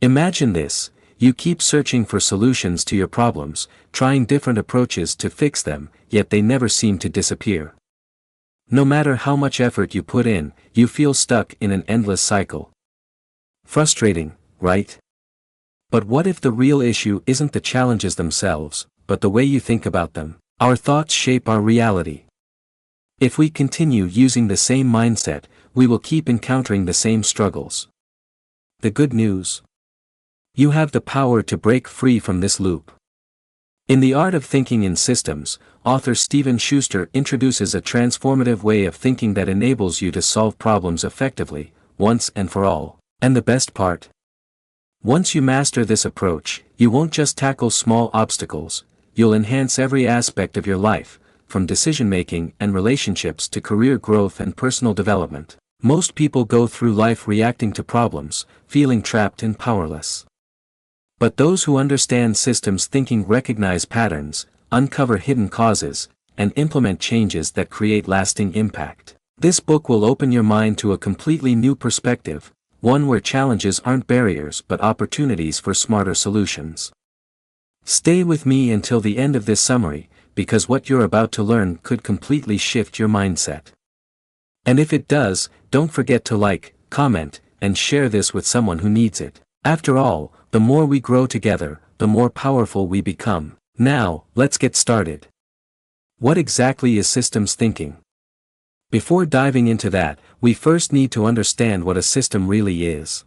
Imagine this: you keep searching for solutions to your problems, trying different approaches to fix them, yet they never seem to disappear. No matter how much effort you put in, you feel stuck in an endless cycle. Frustrating, right? But what if the real issue isn't the challenges themselves, but the way you think about them? Our thoughts shape our reality. If we continue using the same mindset, we will keep encountering the same struggles. The good news: you have the power to break free from this loop. In The Art of Thinking in Systems, author Schuster introduces a transformative way of thinking that enables you to solve problems effectively, once and for all. And the best part? Once you master this approach, you won't just tackle small obstacles, you'll enhance every aspect of your life, from decision-making and relationships to career growth and personal development. Most people go through life reacting to problems, feeling trapped and powerless. But those who understand systems thinking recognize patterns, uncover hidden causes, and implement changes that create lasting impact. This book will open your mind to a completely new perspective, one where challenges aren't barriers but opportunities for smarter solutions. Stay with me until the end of this summary, because what you're about to learn could completely shift your mindset. And if it does, don't forget to like, comment, and share this with someone who needs it. After all, the more we grow together, the more powerful we become. Now, let's get started. What exactly is systems thinking? Before diving into that, we first need to understand what a system really is.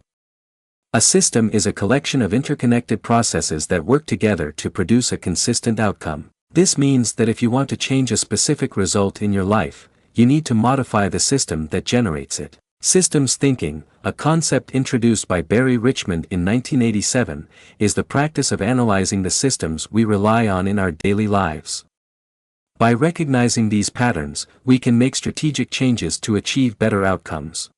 A system is a collection of interconnected processes that work together to produce a consistent outcome. This means that if you want to change a specific result in your life, you need to modify the system that generates it. Systems thinking, a concept introduced by Barry Richmond in 1987, is the practice of analyzing the systems we rely on in our daily lives. By recognizing these patterns, we can make strategic changes to achieve better outcomes.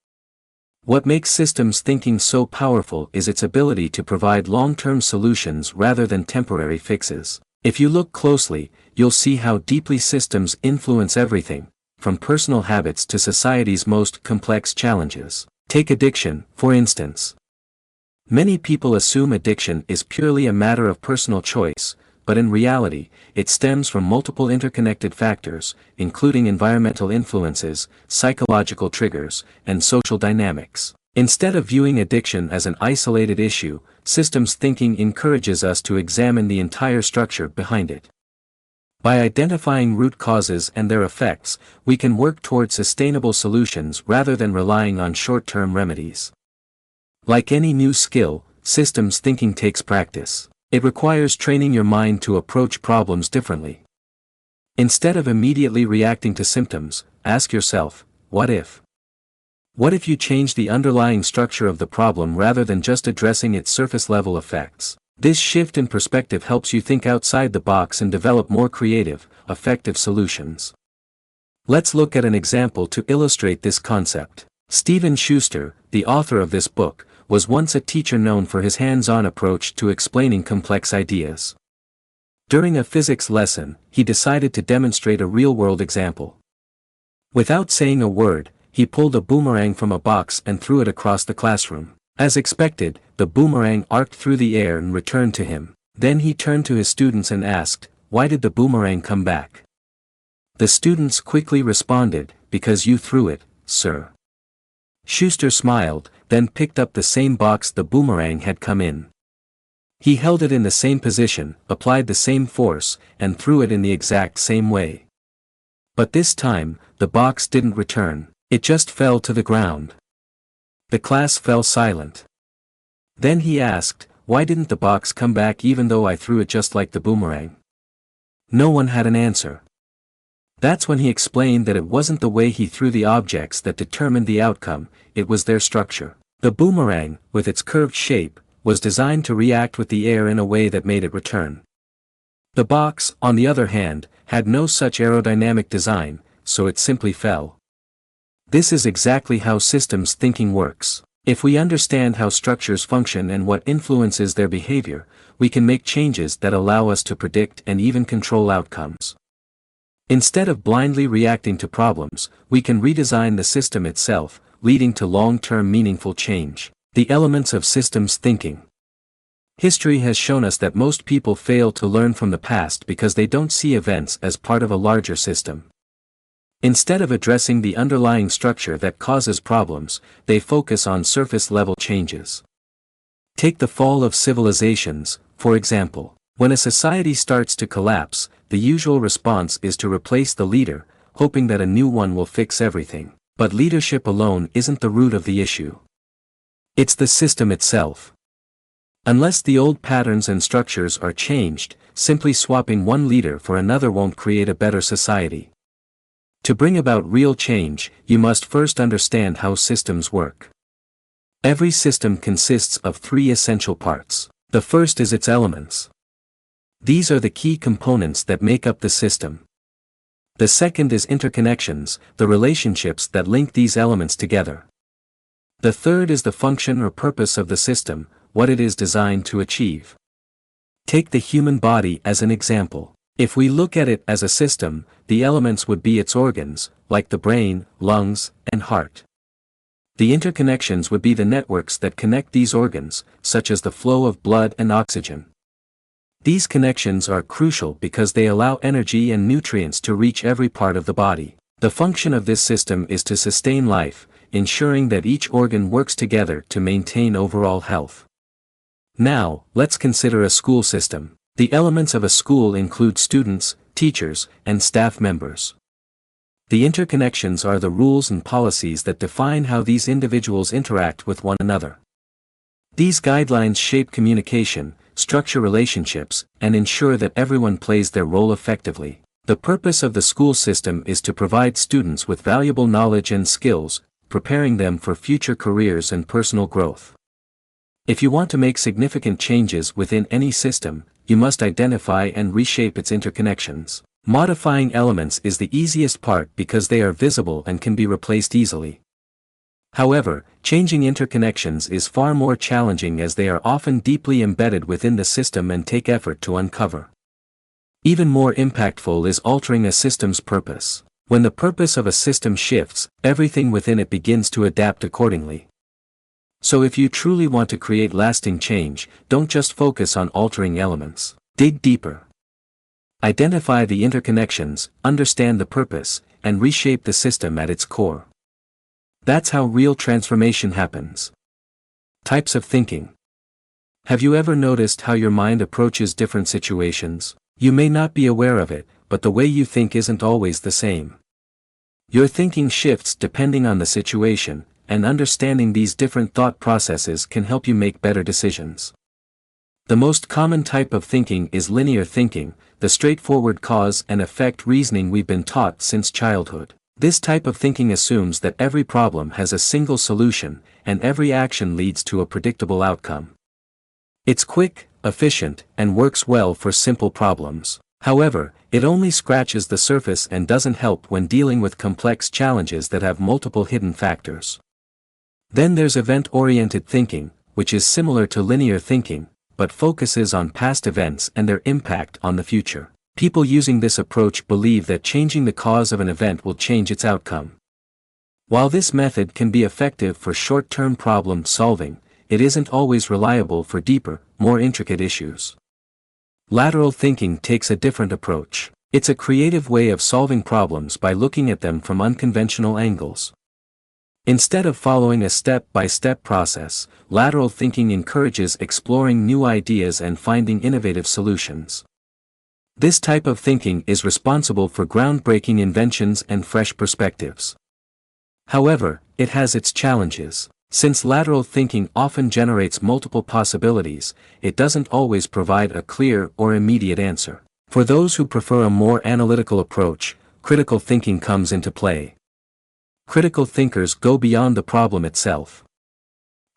What makes systems thinking so powerful is its ability to provide long-term solutions rather than temporary fixes. If you look closely, you'll see how deeply systems influence everything, from personal habits to society's most complex challenges. Take addiction, for instance. Many people assume addiction is purely a matter of personal choice, but in reality, it stems from multiple interconnected factors, including environmental influences, psychological triggers, and social dynamics. Instead of viewing addiction as an isolated issue, systems thinking encourages us to examine the entire structure behind it. By identifying root causes and their effects, we can work toward sustainable solutions rather than relying on short-term remedies. Like any new skill, systems thinking takes practice. It requires training your mind to approach problems differently. Instead of immediately reacting to symptoms, ask yourself, what if? What if you change the underlying structure of the problem rather than just addressing its surface-level effects? This shift in perspective helps you think outside the box and develop more creative, effective solutions. Let's look at an example to illustrate this concept. Schuster, the author of this book, was once a teacher known for his hands-on approach to explaining complex ideas. During a physics lesson, he decided to demonstrate a real-world example. Without saying a word, he pulled a boomerang from a box and threw it across the classroom. As expected, the boomerang arced through the air and returned to him. Then he turned to his students and asked, "Why did the boomerang come back?" The students quickly responded, "Because you threw it, sir." Schuster smiled, then picked up the same box the boomerang had come in. He held it in the same position, applied the same force, and threw it in the exact same way. But this time, the box didn't return, it just fell to the ground. The class fell silent. Then he asked, "Why didn't the box come back even though I threw it just like the boomerang?" No one had an answer. That's when he explained that it wasn't the way he threw the objects that determined the outcome, it was their structure. The boomerang, with its curved shape, was designed to react with the air in a way that made it return. The box, on the other hand, had no such aerodynamic design, so it simply fell. This is exactly how systems thinking works. If we understand how structures function and what influences their behavior, we can make changes that allow us to predict and even control outcomes. Instead of blindly reacting to problems, we can redesign the system itself, leading to long-term meaningful change. The elements of systems thinking. History has shown us that most people fail to learn from the past because they don't see events as part of a larger system. Instead of addressing the underlying structure that causes problems, they focus on surface-level changes. Take the fall of civilizations, for example. When a society starts to collapse, the usual response is to replace the leader, hoping that a new one will fix everything. But leadership alone isn't the root of the issue. It's the system itself. Unless the old patterns and structures are changed, simply swapping one leader for another won't create a better society. To bring about real change, you must first understand how systems work. Every system consists of three essential parts. The first is its elements. These are the key components that make up the system. The second is interconnections, the relationships that link these elements together. The third is the function or purpose of the system, what it is designed to achieve. Take the human body as an example. If we look at it as a system, the elements would be its organs, like the brain, lungs, and heart. The interconnections would be the networks that connect these organs, such as the flow of blood and oxygen. These connections are crucial because they allow energy and nutrients to reach every part of the body. The function of this system is to sustain life, ensuring that each organ works together to maintain overall health. Now, let's consider a school system. The elements of a school include students, teachers, and staff members. The interconnections are the rules and policies that define how these individuals interact with one another. These guidelines shape communication, structure relationships, and ensure that everyone plays their role effectively. The purpose of the school system is to provide students with valuable knowledge and skills, preparing them for future careers and personal growth. If you want to make significant changes within any system, you must identify and reshape its interconnections. Modifying elements is the easiest part because they are visible and can be replaced easily. However, changing interconnections is far more challenging as they are often deeply embedded within the system and take effort to uncover. Even more impactful is altering a system's purpose. When the purpose of a system shifts, everything within it begins to adapt accordingly. So if you truly want to create lasting change, don't just focus on altering elements. Dig deeper. Identify the interconnections, understand the purpose, and reshape the system at its core. That's how real transformation happens. Types of thinking. Have you ever noticed how your mind approaches different situations? You may not be aware of it, but the way you think isn't always the same. Your thinking shifts depending on the situation, and understanding these different thought processes can help you make better decisions. The most common type of thinking is linear thinking, the straightforward cause and effect reasoning we've been taught since childhood. This type of thinking assumes that every problem has a single solution, and every action leads to a predictable outcome. It's quick, efficient, and works well for simple problems. However, it only scratches the surface and doesn't help when dealing with complex challenges that have multiple hidden factors. Then there's event-oriented thinking, which is similar to linear thinking, but focuses on past events and their impact on the future. People using this approach believe that changing the cause of an event will change its outcome. While this method can be effective for short-term problem solving, it isn't always reliable for deeper, more intricate issues. Lateral thinking takes a different approach. It's a creative way of solving problems by looking at them from unconventional angles. Instead of following a step-by-step process, lateral thinking encourages exploring new ideas and finding innovative solutions. This type of thinking is responsible for groundbreaking inventions and fresh perspectives. However, it has its challenges. Since lateral thinking often generates multiple possibilities, it doesn't always provide a clear or immediate answer. For those who prefer a more analytical approach, critical thinking comes into play. Critical thinkers go beyond the problem itself.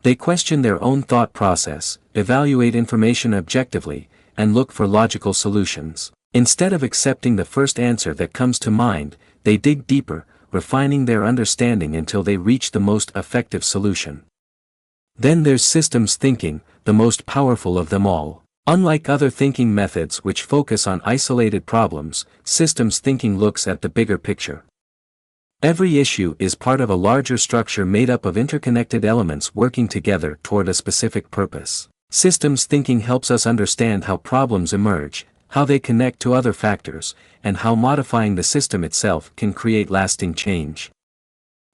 They question their own thought process, evaluate information objectively, and look for logical solutions. Instead of accepting the first answer that comes to mind, they dig deeper, refining their understanding until they reach the most effective solution. Then there's systems thinking, the most powerful of them all. Unlike other thinking methods which focus on isolated problems, systems thinking looks at the bigger picture. Every issue is part of a larger structure made up of interconnected elements working together toward a specific purpose. Systems thinking helps us understand how problems emerge, how they connect to other factors, and how modifying the system itself can create lasting change.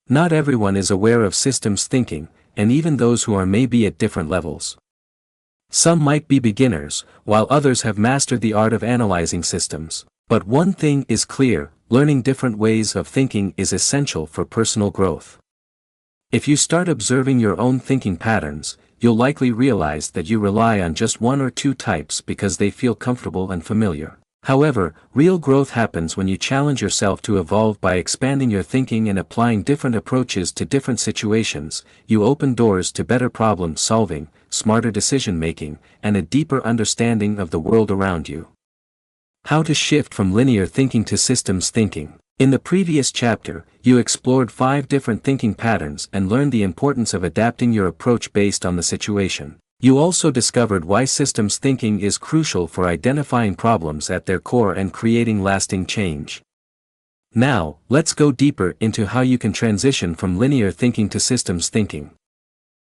Not everyone is aware of systems thinking, and even those who are may be at different levels. Some might be beginners, while others have mastered the art of analyzing systems. But one thing is clear, learning different ways of thinking is essential for personal growth. If you start observing your own thinking patterns, you'll likely realize that you rely on just one or two types because they feel comfortable and familiar. However, real growth happens when you challenge yourself to evolve by expanding your thinking and applying different approaches to different situations. You open doors to better problem solving, smarter decision making, and a deeper understanding of the world around you. How to shift from linear thinking to systems thinking. In the previous chapter, you explored 5 different thinking patterns and learned the importance of adapting your approach based on the situation. You also discovered why systems thinking is crucial for identifying problems at their core and creating lasting change. Now, let's go deeper into how you can transition from linear thinking to systems thinking.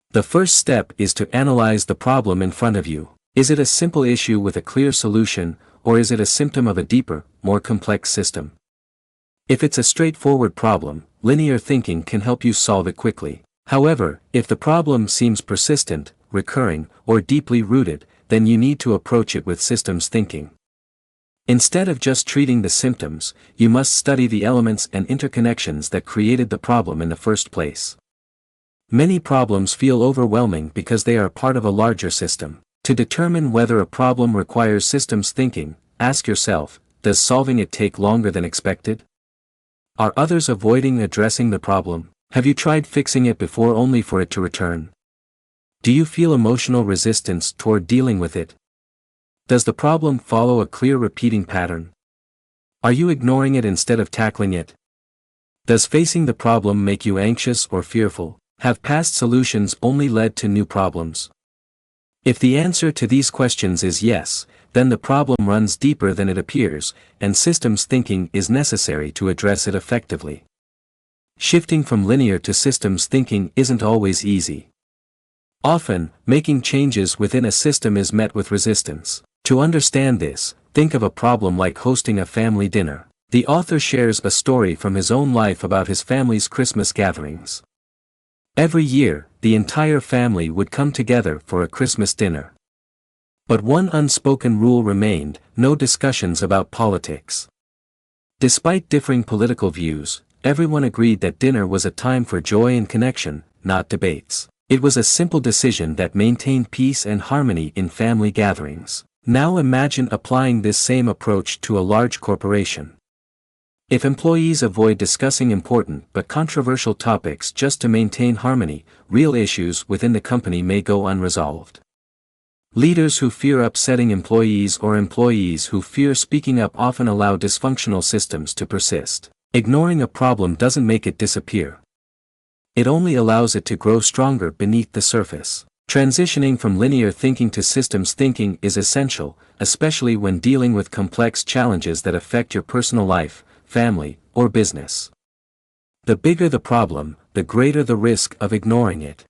The first step is to analyze the problem in front of you. Is it a simple issue with a clear solution, or is it a symptom of a deeper, more complex system? If it's a straightforward problem, linear thinking can help you solve it quickly. However, if the problem seems persistent, recurring, or deeply rooted, then you need to approach it with systems thinking. Instead of just treating the symptoms, you must study the elements and interconnections that created the problem in the first place. Many problems feel overwhelming because they are part of a larger system. To determine whether a problem requires systems thinking, ask yourself, does solving it take longer than expected? Are others avoiding addressing the problem? Have you tried fixing it before only for it to return? Do you feel emotional resistance toward dealing with it? Does the problem follow a clear repeating pattern? Are you ignoring it instead of tackling it? Does facing the problem make you anxious or fearful? Have past solutions only led to new problems? If the answer to these questions is yes, then the problem runs deeper than it appears, and systems thinking is necessary to address it effectively. Shifting from linear to systems thinking isn't always easy. Often, making changes within a system is met with resistance. To understand this, think of a problem like hosting a family dinner. The author shares a story from his own life about his family's Christmas gatherings. Every year, the entire family would come together for a Christmas dinner. But one unspoken rule remained: no discussions about politics. Despite differing political views, everyone agreed that dinner was a time for joy and connection, not debates. It was a simple decision that maintained peace and harmony in family gatherings. Now imagine applying this same approach to a large corporation. If employees avoid discussing important but controversial topics just to maintain harmony, real issues within the company may go unresolved. Leaders who fear upsetting employees or employees who fear speaking up often allow dysfunctional systems to persist. Ignoring a problem doesn't make it disappear. It only allows it to grow stronger beneath the surface. Transitioning from linear thinking to systems thinking is essential, especially when dealing with complex challenges that affect your personal life, family, or business. The bigger the problem, the greater the risk of ignoring it.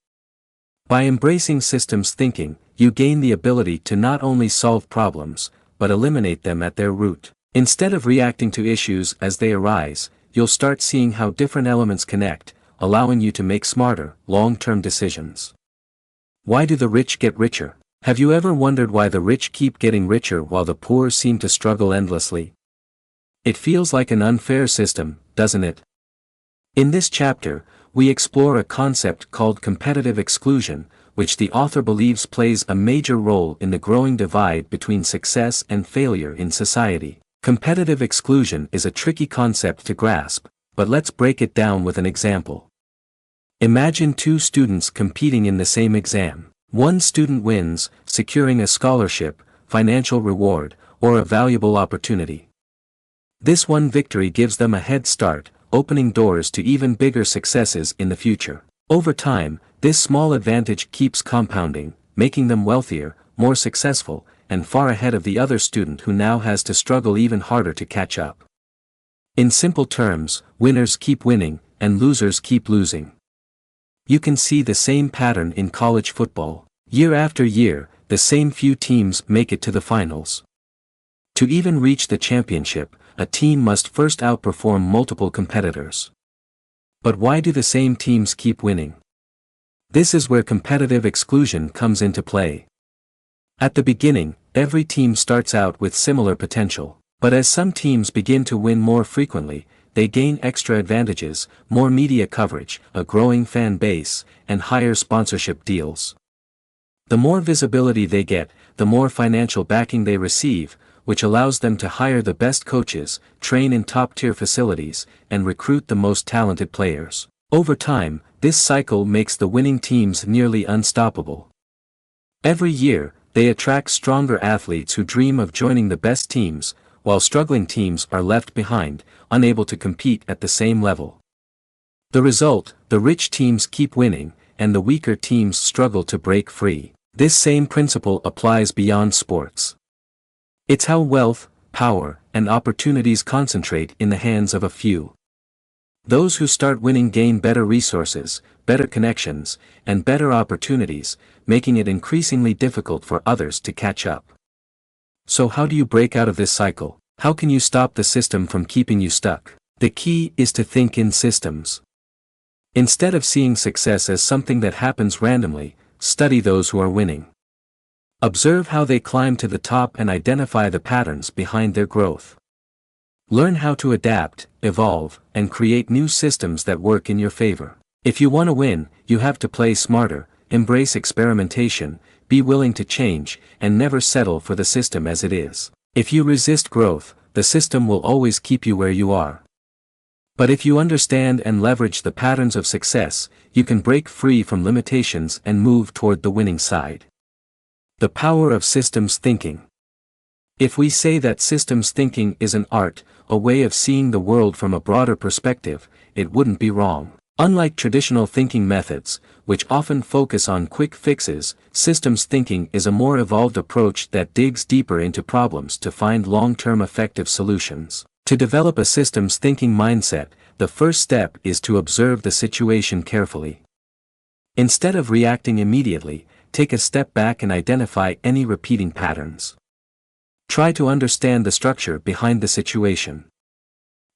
By embracing systems thinking, you gain the ability to not only solve problems, but eliminate them at their root. Instead of reacting to issues as they arise, you'll start seeing how different elements connect, allowing you to make smarter, long-term decisions. Why do the rich get richer? Have you ever wondered why the rich keep getting richer while the poor seem to struggle endlessly? It feels like an unfair system, doesn't it? In this chapter, we explore a concept called competitive exclusion, which the author believes plays a major role in the growing divide between success and failure in society. Competitive exclusion is a tricky concept to grasp, but let's break it down with an example. Imagine 2 students competing in the same exam. One student wins, securing a scholarship, financial reward, or a valuable opportunity. This one victory gives them a head start, opening doors to even bigger successes in the future. Over time, this small advantage keeps compounding, making them wealthier, more successful, and far ahead of the other student who now has to struggle even harder to catch up. In simple terms, winners keep winning, and losers keep losing. You can see the same pattern in college football. Year after year, the same few teams make it to the finals. To even reach the championship, a team must first outperform multiple competitors. But why do the same teams keep winning? This is where competitive exclusion comes into play. At the beginning, every team starts out with similar potential, but as some teams begin to win more frequently, they gain extra advantages, more media coverage, a growing fan base, and higher sponsorship deals. The more visibility they get, the more financial backing they receive, which allows them to hire the best coaches, train in top-tier facilities, and recruit the most talented players. Over time, this cycle makes the winning teams nearly unstoppable. Every year, they attract stronger athletes who dream of joining the best teams, while struggling teams are left behind, unable to compete at the same level. The result, the rich teams keep winning, and the weaker teams struggle to break free. This same principle applies beyond sports. It's how wealth, power, and opportunities concentrate in the hands of a few. Those who start winning gain better resources, better connections, and better opportunities, making it increasingly difficult for others to catch up. So how do you break out of this cycle? How can you stop the system from keeping you stuck? The key is to think in systems. Instead of seeing success as something that happens randomly, study those who are winning. Observe how they climb to the top and identify the patterns behind their growth. Learn how to adapt, evolve, and create new systems that work in your favor. If you want to win, you have to play smarter, embrace experimentation, be willing to change, and never settle for the system as it is. If you resist growth, the system will always keep you where you are. But if you understand and leverage the patterns of success, you can break free from limitations and move toward the winning side. The power of systems thinking. If we say that systems thinking is an art, a way of seeing the world from a broader perspective, it wouldn't be wrong. Unlike traditional thinking methods, which often focus on quick fixes, systems thinking is a more evolved approach that digs deeper into problems to find long-term effective solutions. To develop a systems thinking mindset, the first step is to observe the situation carefully. Instead of reacting immediately, take a step back and identify any repeating patterns. Try to understand the structure behind the situation.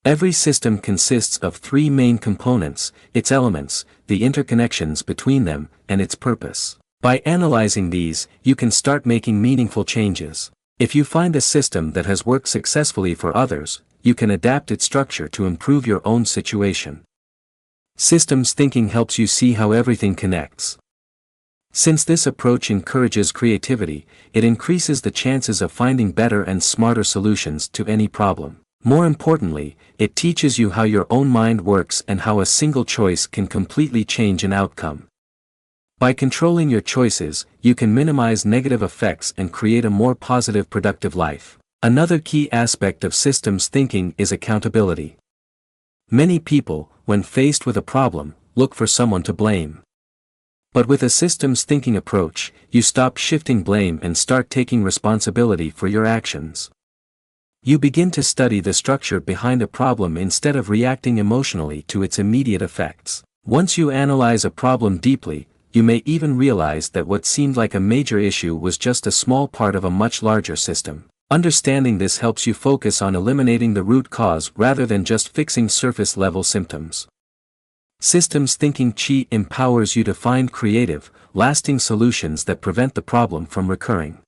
Every system consists of three main components: its elements, the interconnections between them, and its purpose. By analyzing these, you can start making meaningful changes. If you find a system that has worked successfully for others, you can adapt its structure to improve your own situation. Systems thinking helps you see how everything connects. Since this approach encourages creativity, it increases the chances of finding better and smarter solutions to any problem. More importantly, it teaches you how your own mind works and how a single choice can completely change an outcome. By controlling your choices, you can minimize negative effects and create a more positive, productive life. Another key aspect of systems thinking is accountability. Many people, when faced with a problem, look for someone to blame. But with a systems thinking approach, you stop shifting blame and start taking responsibility for your actions. You begin to study the structure behind a problem instead of reacting emotionally to its immediate effects. Once you analyze a problem deeply, you may even realize that what seemed like a major issue was just a small part of a much larger system. Understanding this helps you focus on eliminating the root cause rather than just fixing surface-level symptoms. Systems thinking empowers you to find creative, lasting solutions that prevent the problem from recurring.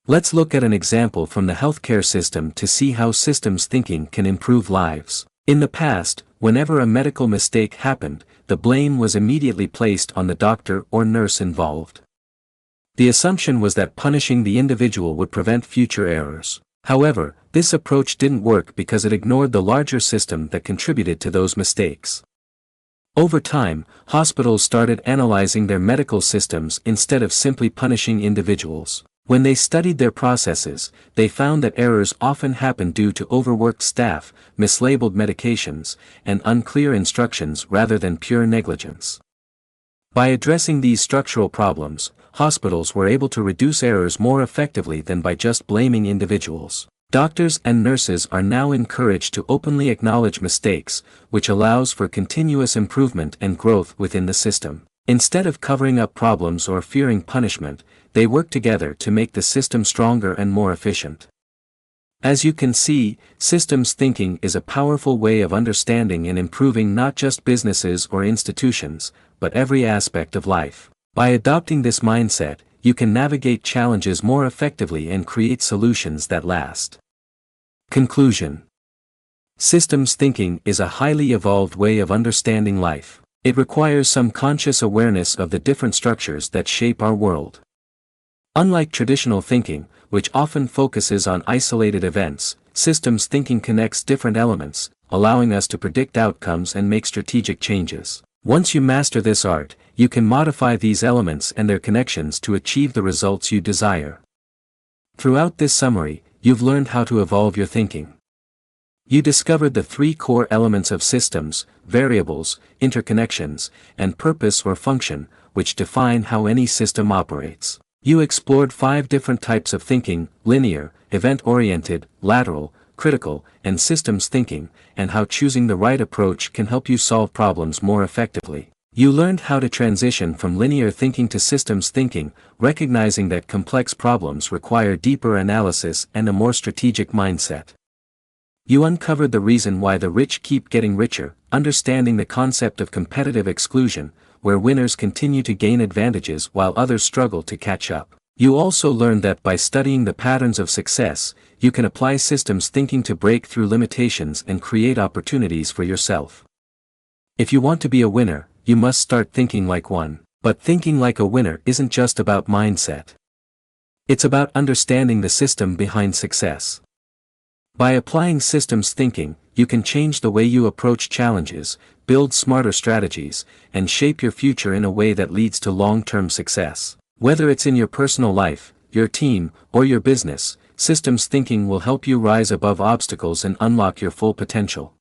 Let's look at an example from the healthcare system to see how systems thinking can improve lives. In the past, whenever a medical mistake happened, the blame was immediately placed on the doctor or nurse involved. The assumption was that punishing the individual would prevent future errors. However, this approach didn't work because it ignored the larger system that contributed to those mistakes. Over time, hospitals started analyzing their medical systems instead of simply punishing individuals. When they studied their processes, they found that errors often happened due to overworked staff, mislabeled medications, and unclear instructions rather than pure negligence. By addressing these structural problems, hospitals were able to reduce errors more effectively than by just blaming individuals. Doctors and nurses are now encouraged to openly acknowledge mistakes, which allows for continuous improvement and growth within the system. Instead of covering up problems or fearing punishment, they work together to make the system stronger and more efficient. As you can see, systems thinking is a powerful way of understanding and improving not just businesses or institutions, but every aspect of life. By adopting this mindset, you can navigate challenges more effectively and create solutions that last. Conclusion. Systems thinking is a highly evolved way of understanding life. It requires some conscious awareness of the different structures that shape our world. Unlike traditional thinking, which often focuses on isolated events, systems thinking connects different elements, allowing us to predict outcomes and make strategic changes. Once you master this art, you can modify these elements and their connections to achieve the results you desire. Throughout this summary, you've learned how to evolve your thinking. You discovered the three core elements of systems: variables, interconnections, and purpose or function, which define how any system operates. You explored 5 different types of thinking: linear, event-oriented, lateral, critical, and systems thinking, and how choosing the right approach can help you solve problems more effectively. You learned how to transition from linear thinking to systems thinking, recognizing that complex problems require deeper analysis and a more strategic mindset. You uncovered the reason why the rich keep getting richer, understanding the concept of competitive exclusion, where winners continue to gain advantages while others struggle to catch up. You also learned that by studying the patterns of success, you can apply systems thinking to break through limitations and create opportunities for yourself. If you want to be a winner, you must start thinking like one. But thinking like a winner isn't just about mindset. It's about understanding the system behind success. By applying systems thinking, you can change the way you approach challenges, build smarter strategies, and shape your future in a way that leads to long-term success. Whether it's in your personal life, your team, or your business, systems thinking will help you rise above obstacles and unlock your full potential.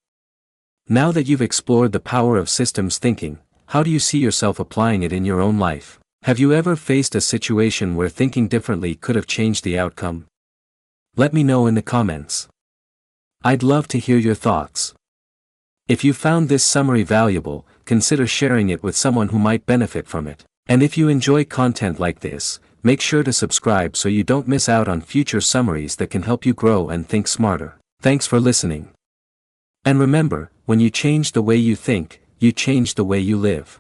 Now that you've explored the power of systems thinking, how do you see yourself applying it in your own life? Have you ever faced a situation where thinking differently could have changed the outcome? Let me know in the comments. I'd love to hear your thoughts. If you found this summary valuable, consider sharing it with someone who might benefit from it. And if you enjoy content like this, make sure to subscribe so you don't miss out on future summaries that can help you grow and think smarter. Thanks for listening. And remember, when you change the way you think, you change the way you live.